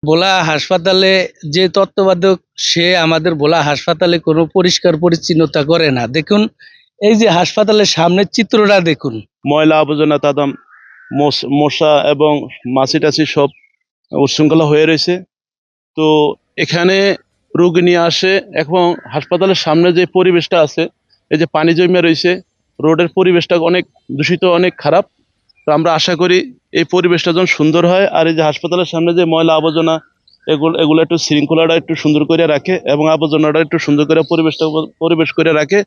ভোলা হাসপাতালে যে তত্ত্বাবধায়ক সে আমাদের ভোলা হাসপাতালে কোনো পরিষ্কার পরিচ্ছন্নতা করে না। দেখুন এই যে হাসপাতালের সামনের চিত্রটা দেখুন। ময়লা আবর্জনা তাদাম মশা এবং মাছি টাছি সব উচ্ছৃঙ্খলা হয়ে রয়েছে। তো এখানে রোগী নিয়ে আসে, এবং হাসপাতালের সামনে যে পরিবেশটা আছে, এই যে পানি জমে রয়েছে, রোডের পরিবেশটা অনেক দূষিত, অনেক খারাপ। তো আমরা আশা করি এই পরিবেশটা যেন সুন্দর হয়, আর এই যে হাসপাতালের সামনে যে ময়লা আবর্জনা এগুলো একটু শৃঙ্খলাটা একটু সুন্দর করে রাখে, এবং আবর্জনাটা একটু সুন্দর করে পরিবেশ করে রাখে,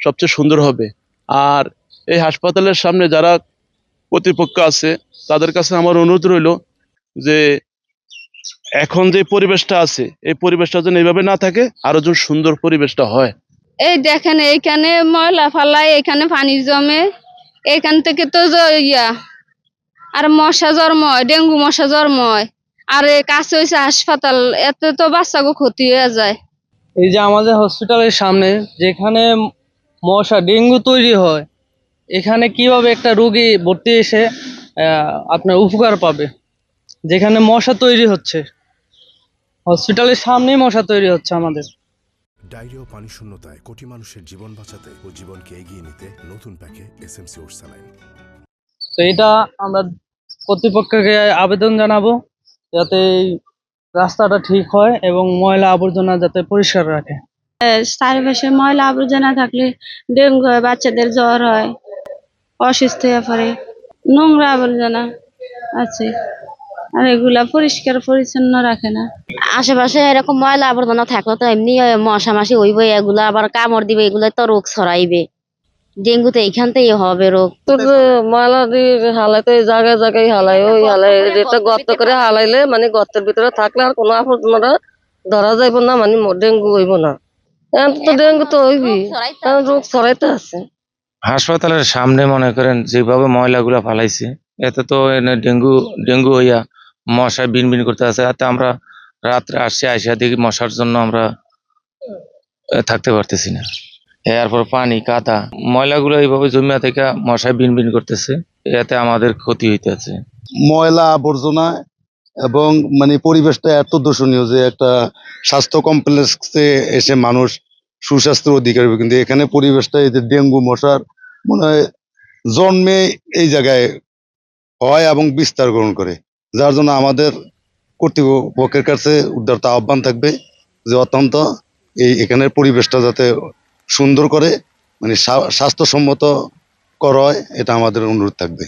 সবচেয়ে সুন্দর হবে। আর এই হাসপাতালের সামনে যারা কর্তৃপক্ষ আছে তাদের কাছে আমার অনুরোধ রইল যে এখন যে পরিবেশটা আছে এই পরিবেশটা যেন এইভাবে না থাকে, আরো যেন সুন্দর পরিবেশটা হয়। এই দেখেন এইখানে ময়লা ফালায়, এখানে পানি জমে, এখান থেকে তো আর মশা জন্ম হয়, ডেঙ্গু মশা জন্ম হয়। আর এই কাছে হয়েছে হাসপাতাল, এতে তো বাচ্চাকে ক্ষতি হয়ে যায়। এই যে আমাদের হসপিটালের সামনে যেখানে মশা ডেঙ্গু তৈরি হয়, এখানে কিভাবে একটা রোগী ভর্তি এসে আপনার উপকার পাবে, যেখানে মশা তৈরি হচ্ছে, হসপিটালের সামনেই মশা তৈরি হচ্ছে আমাদের। ডায়রিয়া ও পানি শূন্যতায় কোটি মানুষের জীবন বাঁচাতে ও জীবনকে এগিয়ে নিতে নতুন প্যাকে এসএমসি ওর স্যালাইন। তো এটা আমরা কর্তৃপক্ষকে আবেদন জানাবো যাতে এই রাস্তাটা ঠিক হয় এবং ময়লা আবর্জনা যাতে পরিষ্কার রাখে। চারিপাশে ময়লা আবর্জনা থাকলে ডেঙ্গু হয়, বাচ্চাদের জ্বর হয়, অসুস্থ হয়ে পড়ে। নোংরা আবর্জনা আছে, আর এগুলা পরিষ্কার পরিচ্ছন্ন রাখে না। আশেপাশে এরকম ময়লা আবর্জনা থাকলে তো এমনি মশা মাছি হইবে, এগুলা আবার কামড় দিবে, এগুলো তো রোগ ছড়াইবে। ডেঙ্গু তো এইখান থেকে হবে রোগ। ময়লা দিয়ে হালাইতে জায়গায় জায়গায় হালাই, ওই হালাই এটা গর্ত করে হালাইলে মানে গর্তের ভিতরে থাকলে আর কোনো আবর্জনাটা ধরা যাইব না, মানে ডেঙ্গু হইব না। এখন তো ডেঙ্গু তো হইবি, রোগ ছড়াইতে আছে। হাসপাতালের সামনে মনে করেন যেভাবে ময়লাগুলা ফালাইছে, এতে তো ডেঙ্গু ডেঙ্গু হইয়া মশায় বিন করতে আছে। এতে আমরা রাত্রে আসিয়া দেখি মশার জন্য আমরা থাকতে পারতেছি না। এরপর পানি কাদা ময়লাগুলো এইভাবে জমিয়া থেকে মশায় বিন করতেছে, এতে আমাদের ক্ষতি হইতেছে। ময়লা আবর্জনা এবং মানে পরিবেশটা এত দূষণীয় যে একটা স্বাস্থ্য কমপ্লেক্সে এসে মানুষ সুস্বাস্থ্যের অধিকার হবে, কিন্তু এখানে পরিবেশটা এই যে ডেঙ্গু মশার মনে হয় জন্মে এই জায়গায় হয় এবং বিস্তার গ্রহণ করে, যার জন্য আমাদের কর্তৃপক্ষের কাছে উদারত আহ্বান থাকবে যে অত্যন্ত এখানের পরিবেশটা যাতে সুন্দর করে মানে স্বাস্থ্যসম্মত করা হয়, এটা আমাদের অনুরোধ থাকবে।